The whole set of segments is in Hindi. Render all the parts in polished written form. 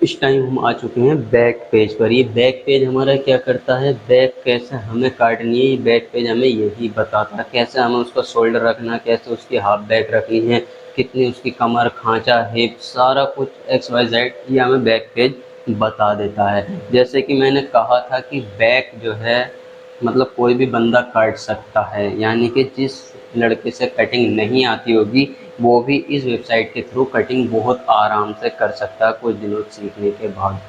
इस टाइम हम आ चुके हैं बैक पेज पर। ये बैक पेज हमारा क्या करता है, बैक कैसे हमें काटनी है, ये बैक पेज हमें यही बताता है कैसे हमें उसका शोल्डर रखना है, कैसे उसकी हाफ बैक रखनी है, कितनी उसकी कमर, खांचा, हिप, सारा कुछ XYZ ये हमें बैक पेज बता देता है। जैसे कि मैंने कहा था कि बैक जो है मतलब कोई भी बंदा काट सकता है, यानी कि जिस लड़के से कटिंग नहीं आती होगी वो भी इस वेबसाइट के थ्रू कटिंग बहुत आराम से कर सकता है कुछ दिनों सीखने के बाद।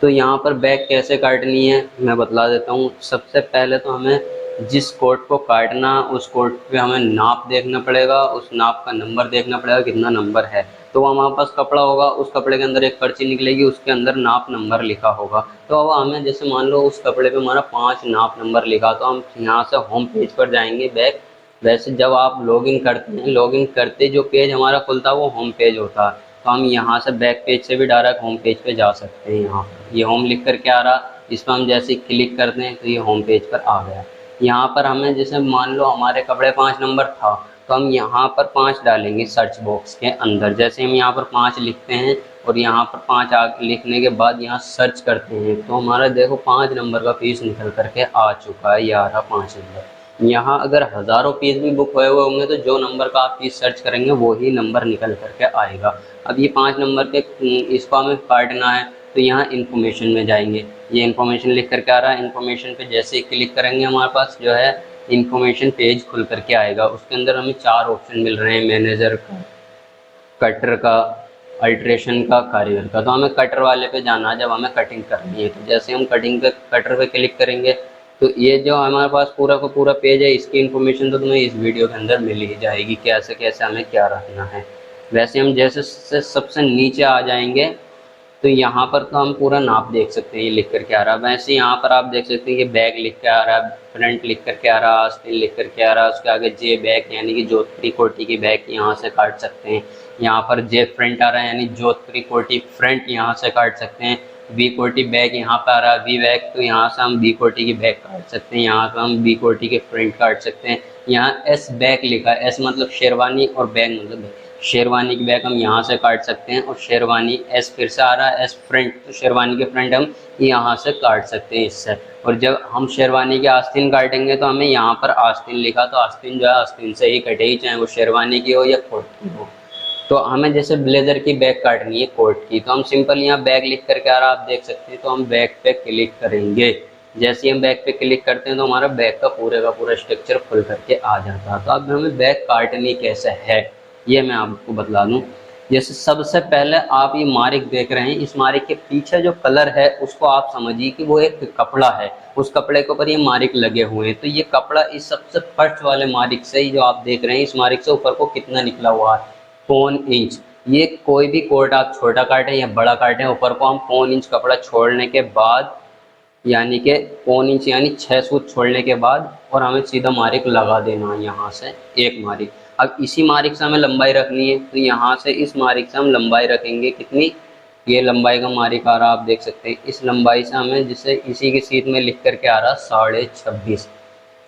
तो यहाँ पर बैक कैसे काटनी है मैं बतला देता हूँ। सबसे पहले तो हमें जिस कोट को काटना उस कोट पे हमें नाप देखना पड़ेगा, उस नाप का नंबर देखना पड़ेगा कितना नंबर है। तो हमारे पास कपड़ा होगा, उस कपड़े के अंदर एक पर्ची निकलेगी, उसके अंदर नाप नंबर लिखा होगा। तो अब हमें जैसे मान लो उस कपड़े पे हमारा 5 नाप नंबर लिखा, तो हम यहाँ से होम पेज पर जाएंगे बैक। वैसे जब आप लॉगिन करते हैं, लॉगिन करते जो पेज हमारा खुलता है वो होम पेज होता है। तो हम यहाँ से बैक पेज से भी डायरेक्ट होम पेज पे जा सकते हैं। यहाँ पर ये होम लिख करके आ रहा, इस पर हम जैसे क्लिक करते हैं तो ये होम पेज पर आ गया। यहाँ पर हमें जैसे मान लो हमारे कपड़े 5 नंबर था, तो हम यहाँ पर 5 डालेंगे सर्च बॉक्स के अंदर। जैसे हम यहाँ पर 5 लिखते हैं और यहाँ पर 5 लिखने के बाद यहाँ सर्च करते हैं तो हमारा देखो 5 नंबर का पीस निकल करके आ चुका है, ये आ रहा 5 नंबर। यहाँ अगर हज़ारों पीस भी बुक हुए हुए होंगे तो जो नंबर का आप पीस सर्च करेंगे वो ही नंबर निकल करके आएगा। अब ये 5 नंबर के इसको हमें काटना है तो यहाँ इन्फॉर्मेशन में जाएंगे, ये इन्फॉर्मेशन लिख करके आ रहा है। इन्फॉर्मेशन पे जैसे ही क्लिक करेंगे हमारे पास जो है इन्फॉर्मेशन पेज खुल करके आएगा। उसके अंदर हमें 4 ऑप्शन मिल रहे हैं, मैनेजर का, कटर का, अल्ट्रेशन का, कारीगर का। तो हमें कटर वाले पे जाना है जब हमें कटिंग करनी है। तो जैसे हम कटिंग पे कटर पे क्लिक करेंगे तो ये जो हमारे पास पूरा का पूरा पेज है इसकी इन्फॉर्मेशन तो तुम्हें इस वीडियो के अंदर मिल ही जाएगी कैसे कैसे हमें क्या रखना है। वैसे हम जैसे से सबसे नीचे आ जाएंगे तो यहाँ पर तो हम पूरा नाप देख सकते हैं, ये लिख करके आ रहा है। वैसे यहाँ पर आप देख सकते हैं कि बैक लिख के आ रहा है, फ्रंट लिख करके आ रहा है, आस्तीन लिख करके आ रहा है, उसके आगे जे बैक यानी कि जोधपुरी कोटी की बैक यहाँ से काट सकते हैं। यहाँ पर जे फ्रंट आ रहा है यानी जोधपुरी कोटी फ्रंट यहाँ से काट सकते हैं। वी कोटी बैक यहाँ पर आ रहा है, वी बैक तो यहाँ से हम वी कोटी की बैक काट सकते हैं, यहाँ पर हम वी कोटी के फ्रंट काट सकते हैं। यहाँ एस बैक लिखा है, एस मतलब शेरवानी और बैक मतलब शेरवानी की बैक हम यहाँ से काट सकते हैं। और शेरवानी एस फिर से आ रहा है, एस फ्रंट तो शेरवानी के फ्रंट हम यहाँ से काट सकते हैं इससे। और जब हम शेरवानी के आस्तीन काटेंगे तो हमें यहाँ पर आस्तीन लिखा, तो आस्तीन जो है आस्तीन से ही कटेगी, चाहे वो शेरवानी की हो या कोट की हो। तो हमें जैसे ब्लेजर की बैक काटनी है कोट की, तो हम सिंपल यहाँ बैक लिख करके आ रहा है आप देख सकते हैं, तो हम बैक पे क्लिक करेंगे। जैसे ही हम बैक पे क्लिक करते हैं तो हमारा बैक का पूरा स्ट्रक्चर खुल करके आ जाता है। तो अब हमें बैक काटनी कैसे है ये मैं आपको बतला दूं। जैसे सबसे पहले आप ये मारिक देख रहे हैं, इस मारिक के पीछे जो कलर है उसको आप समझिए कि वो एक कपड़ा है, उस कपड़े के ऊपर ये मारिक लगे हुए हैं। तो ये कपड़ा इस सबसे फर्स्ट वाले मारिक से ही जो आप देख रहे हैं इस मारिक से ऊपर को कितना निकला हुआ है, 1.25 इंच। ये कोई भी कोट आप छोटा काटें या बड़ा काटें, ऊपर को हम 1.25 इंच कपड़ा छोड़ने के बाद यानी कि 1.25 इंच यानी 6 सूत छोड़ने के बाद और हमें सीधा मारिक लगा देना है यहाँ से एक मारिक। अब इसी मारिक से हमें लंबाई रखनी है तो यहाँ से इस मारिक से हम लंबाई रखेंगे कितनी, ये लंबाई का मारिक आ रहा आप देख सकते हैं। इस लंबाई से हमें जिसे इसी की सीध में लिख करके आ रहा 26.5,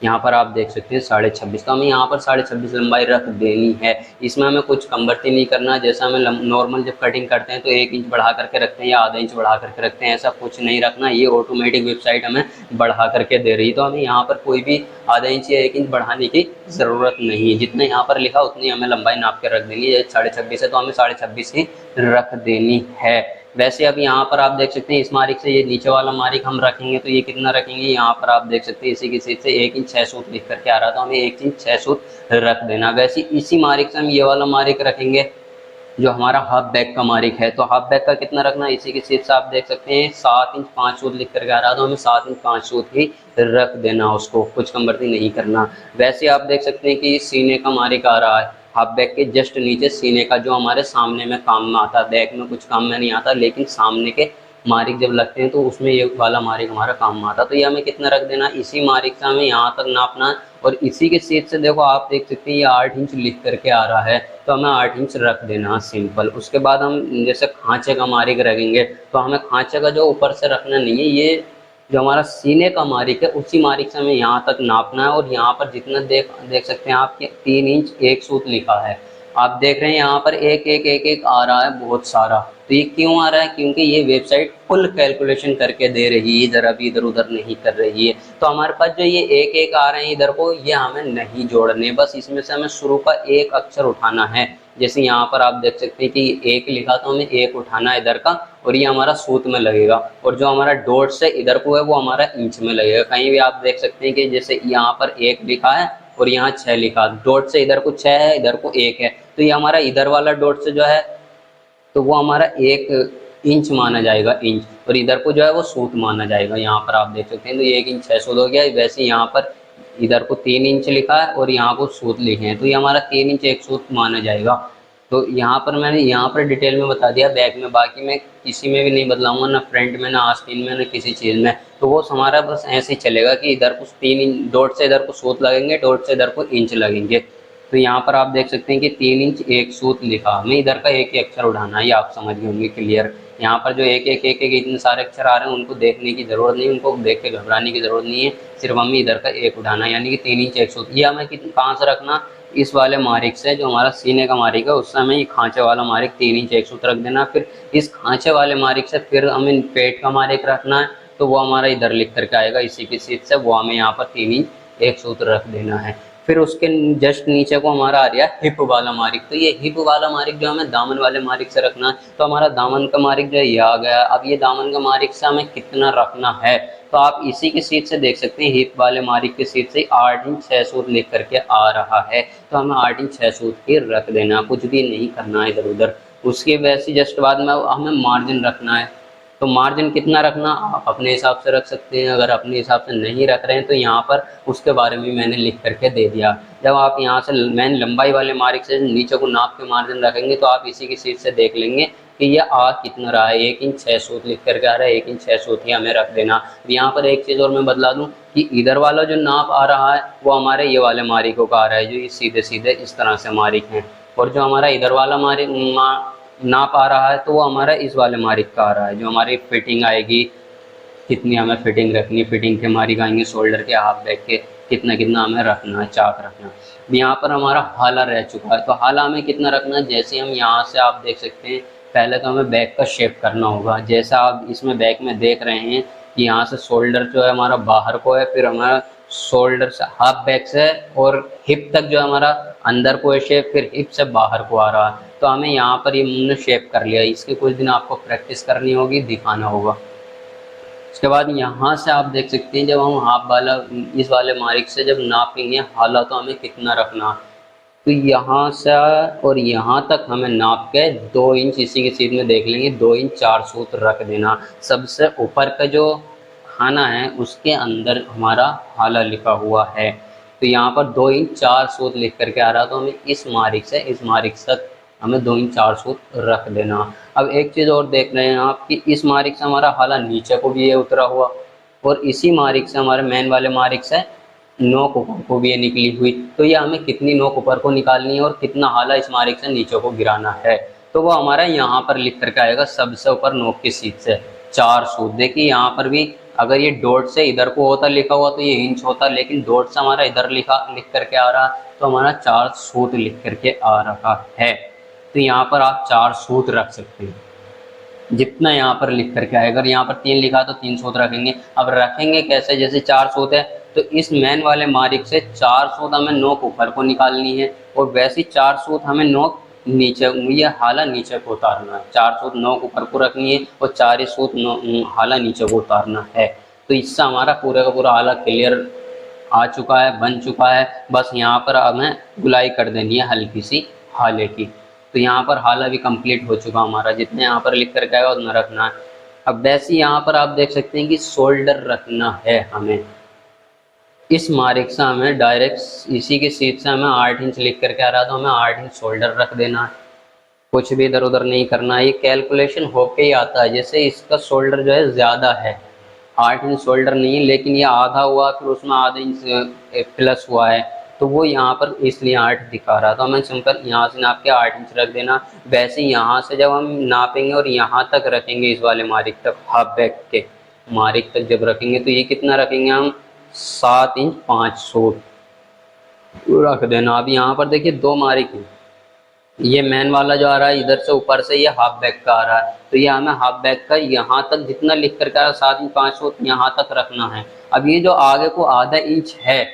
यहाँ पर आप देख सकते हैं 26.5। तो हमें यहाँ पर 26.5 लंबाई रख देनी है। इसमें हमें कुछ कन्वर्टी नहीं करना, जैसा हमें नॉर्मल जब कटिंग करते हैं तो 1 इंच बढ़ा करके रखते हैं या आधा इंच बढ़ा करके रखते हैं, ऐसा कुछ नहीं रखना। ये ऑटोमेटिक वेबसाइट हमें बढ़ा करके दे रही है, तो हमें यहाँ पर कोई भी आधा इंच या 1 इंच बढ़ाने की ज़रूरत नहीं है। जितना यहाँ पर लिखा उतनी हमें लंबाई नाप के रख देनी है। 26.5 है तो हमें 26.5 ही रख देनी है। वैसे अब यहाँ पर आप देख सकते हैं इस मारिक से ये नीचे वाला मारिक हम रखेंगे तो ये कितना रखेंगे, यहाँ पर आप देख सकते हैं इसी की सीध से 1 इंच 6 सूत लिख करके आ रहा था, हमें 1 इंच 6 सूत रख देना। वैसे इसी मारिक से हम ये वाला मारिक रखेंगे जो हमारा हाफ बैक का मारिक है, तो हाफ बैक का कितना रखना, इसी की सीध से आप देख सकते हैं 7 इंच 5 सूत लिख करके आ रहा था, हमें 7 इंच 5 सूत ही रख देना, उसको कुछ कन्वर्टी नहीं करना। वैसे आप देख सकते हैं कि सीने का मारिक आ रहा है हाफ बैक के जस्ट नीचे सीने का, जो हमारे सामने में काम में आता है, बैक में कुछ काम में नहीं आता, लेकिन सामने के मारिक जब लगते हैं तो उसमें ये वाला मारिक हमारा काम में आता। तो ये हमें कितना रख देना, इसी मारिक से हमें यहाँ तक नापना है। और इसी के सीध से देखो आप देख सकते हैं ये 8 इंच लिख करके आ रहा है, तो हमें 8 इंच रख देना सिंपल। उसके बाद हम जैसे खांचे का मारिक रखेंगे तो हमें खांचे का जो ऊपर से रखना नहीं है, ये जो हमारा सीने का मारिक है उसी मारिक से हमें यहाँ तक नापना है। और यहाँ पर जितना देख सकते हैं आप कि 3 इंच 1 सूत लिखा है, आप देख रहे हैं यहाँ पर एक एक एक एक आ रहा है बहुत सारा। तो ये क्यों आ रहा है? क्योंकि ये वेबसाइट फुल कैलकुलेशन करके दे रही है, जरा भी इधर उधर नहीं कर रही है। तो हमारे पास जो ये एक एक आ रहे हैं इधर को, ये हमें नहीं जोड़ने, बस इसमें से हमें शुरू का एक अक्षर उठाना है। जैसे यहाँ पर आप देख सकते हैं कि एक लिखा, तो हमें एक उठाना है इधर का, और ये हमारा सूत में लगेगा। और जो हमारा डॉट से इधर को है वो हमारा इंच में लगेगा। कहीं भी आप देख सकते हैं कि जैसे यहाँ पर एक लिखा है और यहाँ 6 लिखा, डॉट से इधर को 6 है, इधर को 1 है, तो ये हमारा इधर वाला डॉट से जो है तो वो हमारा 1 इंच माना जाएगा, इंच, और इधर को जो है वो सूत माना जाएगा। यहाँ पर आप देख सकते हैं तो ये 1 इंच 6 सूत हो गया। वैसे यहाँ पर इधर को 3 इंच लिखा है और यहाँ को सूत लिखे हैं, तो ये हमारा 3 इंच 1 सूत माना जाएगा। तो यहाँ पर मैंने यहाँ पर डिटेल में बता दिया, बैक में बाकी मैं किसी में भी नहीं बदलाऊंगा, ना फ्रंट में, ना आस्तीन में, ना किसी चीज़ में। तो वो हमारा बस ऐसे ही चलेगा कि इधर को 3 इंच डॉट से इधर को सूत लगेंगे, डॉट से इधर को इंच लगेंगे। तो यहाँ पर आप देख सकते हैं कि 3 इंच 1 सूत लिखा, हमें इधर का एक ही अक्षर उठाना है, ये आप समझ गए होंगे क्लियर। यहाँ पर जो एक एक एक एक इतने सारे अक्षर आ रहे हैं उनको देखने की जरूरत नहीं, उनको देख के घबराने की जरूरत नहीं है, सिर्फ हमें इधर का एक उठाना है, यानी कि 3 इंच 1 सूत। ये हमें कहाँ से रखना? इस वाले मारिक से, जो हमारा सीने का मारिक है उससे हमें ये खांचे वाला मारिक 3 इंच 1 सूत रख देना। फिर इस खांचे वाले मारिक से फिर हमें पेट का मारिक रखना है, तो वो हमारा इधर लिख करके आएगा इसी की सीट से, वो हमें यहाँ पर 3 इंच 1 सूत रख देना है। फिर उसके जस्ट नीचे को हमारा आ गया हिप वाला मारिक। तो ये हिप वाला मारिक जो हमें दामन वाले मारिक से रखना है, तो हमारा दामन का मारिक जो है ये आ गया। अब ये दामन का मारिक से हमें कितना रखना है, तो आप इसी की सीट से देख सकते हैं, हिप वाले मारिक की सीट से 8 इंच 6 सूत लिख करके आ रहा है, तो हमें 8 इंच 6 सूत ही रख देना, कुछ भी नहीं करना है इधर उधर। उसके वैसे जस्ट बाद में हमें मार्जिन रखना है। तो मार्जिन कितना रखना आप अपने हिसाब से रख सकते हैं, अगर अपने हिसाब से नहीं रख रहे हैं तो यहाँ पर उसके बारे में मैंने लिख करके दे दिया। जब आप यहाँ से मैंने लंबाई वाले मार्क से नीचे को नाप के मार्जिन रखेंगे तो आप इसी की सीट से देख लेंगे कि ये आ कितना रहा है। 1 इंच 6 सूत लिख करके आ रहा है, 1 इंच 6 सूत ही हमें रख देना। यहाँ पर एक चीज़ और मैं बदला दूँ कि इधर वाला जो नाप आ रहा है वो हमारे ये वाले मारिकों का आ रहा है, जो सीधे सीधे इस तरह से मारिक हैं, और जो हमारा इधर वाला नाप आ रहा है तो वो हमारा इस वाले मारिक का आ रहा है। जो हमारी फिटिंग आएगी, कितनी हमें फिटिंग रखनी, फिटिंग के मारिक आएंगे शोल्डर के, हाफ बैक के, कितना कितना हमें रखना है, चाक रखना। यहाँ पर हमारा हाला रह चुका है, तो हाला हमें कितना रखना है? जैसे हम यहाँ से आप देख सकते हैं, पहले तो हमें बैक का शेप करना होगा। जैसा आप इसमें बैक में देख रहे हैं कि यहाँ से शोल्डर जो है हमारा बाहर को है, फिर हमारा शोल्डर से हाफ बैक से और हिप तक जो हमारा अंदर को है शेप, फिर हिप से बाहर को आ रहा है। तो हमें यहाँ पर ये हमने शेप कर लिया, इसके कुछ दिन आपको प्रैक्टिस करनी होगी, दिखाना होगा। उसके बाद यहाँ से आप देख सकते हैं जब हम हाफ वाला इस वाले मार्क से जब नापेंगे हाला, तो हमें कितना रखना, तो यहाँ से और यहाँ तक हमें नाप के 2 इंच इसी की सीध में देख लेंगे, 2 इंच 4 सूत रख देना। सबसे ऊपर का जो खाना है उसके अंदर हमारा हाला लिखा हुआ है, तो यहाँ पर 2 इंच 4 सूत लिख करके आ रहा, तो हमें इस मारिक से इस मारिक तक हमें 2 इंच 4 सूत रख देना। अब एक चीज़ और देख रहे हैं आप कि इस मारिक से हमारा हाला नीचे को भी ये उतरा हुआ, और इसी मारिक से हमारे मेन वाले मारिक से नोक ऊपर को भी ये निकली हुई। तो ये हमें कितनी नोक ऊपर को निकालनी है और कितना हाला इस मारिक से नीचे को गिराना है, तो वो हमारा यहाँ पर लिख करके आएगा सबसे ऊपर नोक की सीध से 4 सूत। देखिए यहाँ पर भी अगर ये डॉट से इधर को होता लिखा हुआ तो ये इंच होता, लेकिन डॉट से हमारा इधर लिख करके आ रहा, तो हमारा 4 सूत लिख करके आ रहा है। तो यहाँ पर आप 4 सूत रख सकते हैं, जितना यहाँ पर लिख करके आएगा। अगर यहाँ पर 3 लिखा तो 3 सूत रखेंगे। अब रखेंगे कैसे? जैसे 4 सूत है तो इस मैन वाले मारिक से 4 सूत हमें नोक ऊपर को निकालनी है, और वैसे 4 सूत हमें नोक नीचे, ये हाला नीचे को उतारना है। 4 सूत नोक ऊपर को रखनी है और 4 ही सूत हाला नीचे को उतारना है। तो इससे हमारा पूरा का पूरा हाला क्लियर आ चुका है, बन चुका है। बस यहाँ पर हमें गुलाई कर देनी है हल्की सी हाले की। तो यहाँ पर हाला भी कंप्लीट हो चुका हमारा, जितने यहाँ पर लिख करके आएगा उतना रखना है। अब वैसे यहाँ पर आप देख सकते हैं कि शोल्डर रखना है हमें, इस मारिक से हमें डायरेक्ट इसी की सीध से हमें 8 इंच लिख करके आ रहा, तो हमें 8 इंच शोल्डर रख देना है, कुछ भी इधर उधर नहीं करना है। ये कैलकुलेशन होके ही आता है, जैसे इसका शोल्डर जो है ज़्यादा है, 8 इंच शोल्डर नहीं है, लेकिन ये आधा हुआ, फिर उसमें आधा इंच प्लस हुआ है, तो वो यहाँ पर इसलिए 8 दिखा रहा, तो हमें सिंपल यहाँ से नाप के 8 इंच रख देना। वैसे यहाँ से जब हम नापेंगे और यहाँ तक रखेंगे, इस वाले मारिक तक, हाफ बैक के मारिक तक जब रखेंगे, तो ये कितना रखेंगे हम? 7 इंच 5 सूत रख देना। अब यहाँ पर देखिए 2 मारिक हैं, ये मैन वाला जो आ रहा है इधर से ऊपर से ये हाफ बैक का आ रहा है, तो ये हमें हाफ बैक का यहाँ तक जितना लिख करके आया 7/5 यहाँ तक रखना है। अब ये जो आगे को आधा इंच है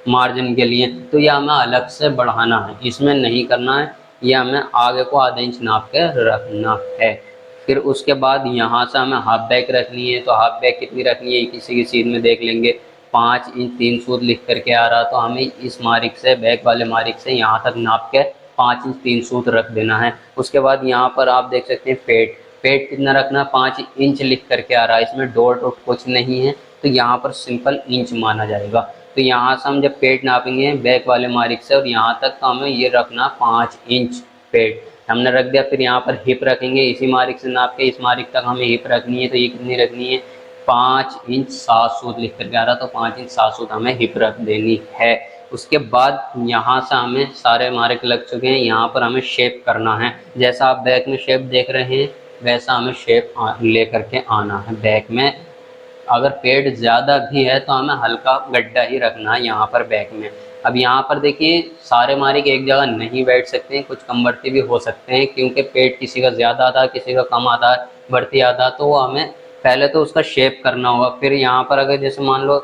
मार्जिन के लिए, तो ये हमें अलग से बढ़ाना है, इसमें नहीं करना है, ये हमें आगे को आधा इंच नाप के रखना है। फिर उसके बाद यहाँ से हमें हाफ बैक रखनी है, तो हाफ बैक कितनी रखनी है किसी की सीध में देख लेंगे। 5 इंच 3 सूत लिख करके आ रहा, तो हमें इस मारिक से बैक वाले मारिक से यहाँ तक नाप के 5 इंच 3 सूत रख देना है। उसके बाद यहाँ पर आप देख सकते हैं पेट, पेट कितना रखना है 5 इंच लिख करके आ रहा है, इसमें डॉट वोट कुछ नहीं है, तो यहाँ पर सिंपल इंच माना जाएगा। तो यहाँ से हम जब पेट नापेंगे बैक वाले मारिक से और यहाँ तक, तो हमें ये रखना 5 इंच पेट हमने रख दिया। फिर यहाँ पर हिप रखेंगे इसी मारिक से नाप के, इस मारिक तक हमें हिप रखनी है, तो ये कितनी रखनी है 5 इंच 7 सूत लिख करके आ रहा, तो 5 इंच 7 सूत हमें हिप रख देनी है। उसके बाद यहाँ से हमें सारे मार्क लग चुके हैं, यहाँ पर हमें शेप करना है। जैसा आप बैक में शेप देख रहे हैं वैसा हमें शेप ले करके आना है बैक में। अगर पेट ज़्यादा भी है तो हमें हल्का गड्ढा ही रखना है यहाँ पर बैक में। अब यहाँ पर देखिए सारे मारिक एक जगह नहीं बैठ सकते हैं, कुछ कम बढ़ती भी हो सकते हैं, क्योंकि पेट किसी का ज़्यादा आता है किसी का कम आता है बढ़ती आता है, तो वो हमें पहले तो उसका शेप करना होगा। फिर यहाँ पर अगर जैसे मान लो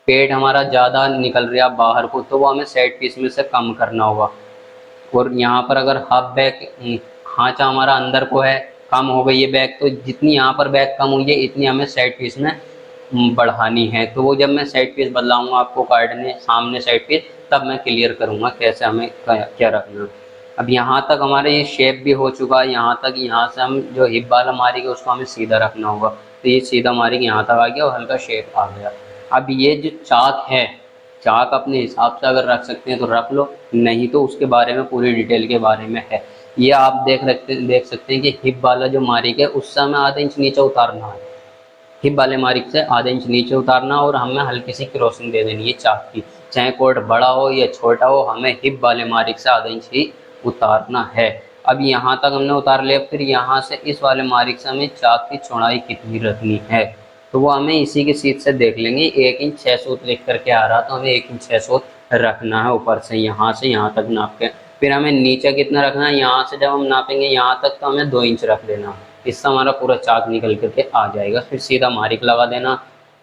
पेट हमारा ज़्यादा निकल रहा है बाहर को, तो वो हमें साइड पीस में से कम करना होगा। और यहाँ पर अगर हाफ बैक खांचा हमारा अंदर को है, कम हो गई है बैक, तो जितनी यहाँ पर बैक कम हुई है इतनी हमें साइड पीस में बढ़ानी है। तो वो जब मैं साइड पीस बदलाऊंगा आपको काटने सामने साइड पीस, तब मैं क्लियर करूंगा कैसे हमें क्या रखना। अब यहाँ तक हमारा ये शेप भी हो चुका है, यहाँ तक यहाँ से हम जो हिप वाला मारेंगे उसको हमें सीधा रखना होगा, तो ये सीधा मारेंगे यहाँ तक आ गया और हल्का शेप आ गया। अब ये जो चाक है, चाक अपने हिसाब से अगर रख सकते हैं तो रख लो, नहीं तो उसके बारे में पूरी डिटेल के बारे में है। ये आप देख सकते हैं कि हिप वाला जो मारिक है उससे हमें आधा इंच नीचे उतारना है, हिप वाले मारिक से आधा इंच नीचे उतारना और हमें हल्की सी क्रॉसिंग दे देनी है चाक की। चाहे कोट बड़ा हो या छोटा हो, हमें हिप वाले मारिक से आधा इंच ही उतारना है। अब यहाँ तक हमने उतार लिया, फिर यहाँ से इस वाले मारिक से हमें चाक की चौड़ाई कितनी रखनी है, तो वो हमें इसी की सीध से देख लेंगे। 1 इंच 6 सूत लिख करके आ रहा, तो हमें 1 इंच 6 सूत रखना है ऊपर से यहाँ तक नाप के। फिर हमें नीचे कितना रखना है, यहाँ से जब हम नापेंगे यहाँ तक तो हमें 2 इंच रख देना, इससे हमारा पूरा चाक निकल करके आ जाएगा। फिर सीधा मारिक लगा देना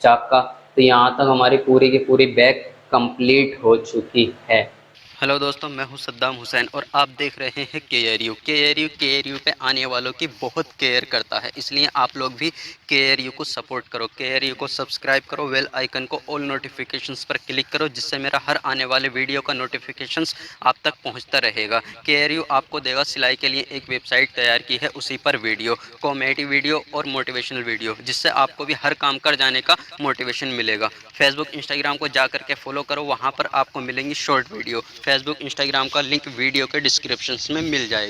चाक का। तो यहाँ तक हमारी पूरी की पूरी बैक कंप्लीट हो चुकी है। हेलो दोस्तों, मैं हूं सद्दाम हुसैन और आप देख रहे हैं के आर यू पे आने वालों की बहुत केयर करता है, इसलिए आप लोग भी के को सपोर्ट करो, के को सब्सक्राइब करो, बेल आइकन को ऑल नोटिफिकेशंस पर क्लिक करो, जिससे मेरा हर आने वाले वीडियो का नोटिफिकेशंस आप तक पहुंचता रहेगा। के आपको देगा सिलाई के लिए एक वेबसाइट तैयार की है, उसी पर वीडियो, कॉमेडी वीडियो और मोटिवेशनल वीडियो, जिससे आपको भी हर काम कर जाने का मोटिवेशन मिलेगा। फेसबुक इंस्टाग्राम को जा करके फॉलो करो, वहाँ पर आपको मिलेंगी शॉर्ट वीडियो। फेसबुक इंस्टाग्राम का लिंक वीडियो के डिस्क्रिप्शन में मिल जाएगा।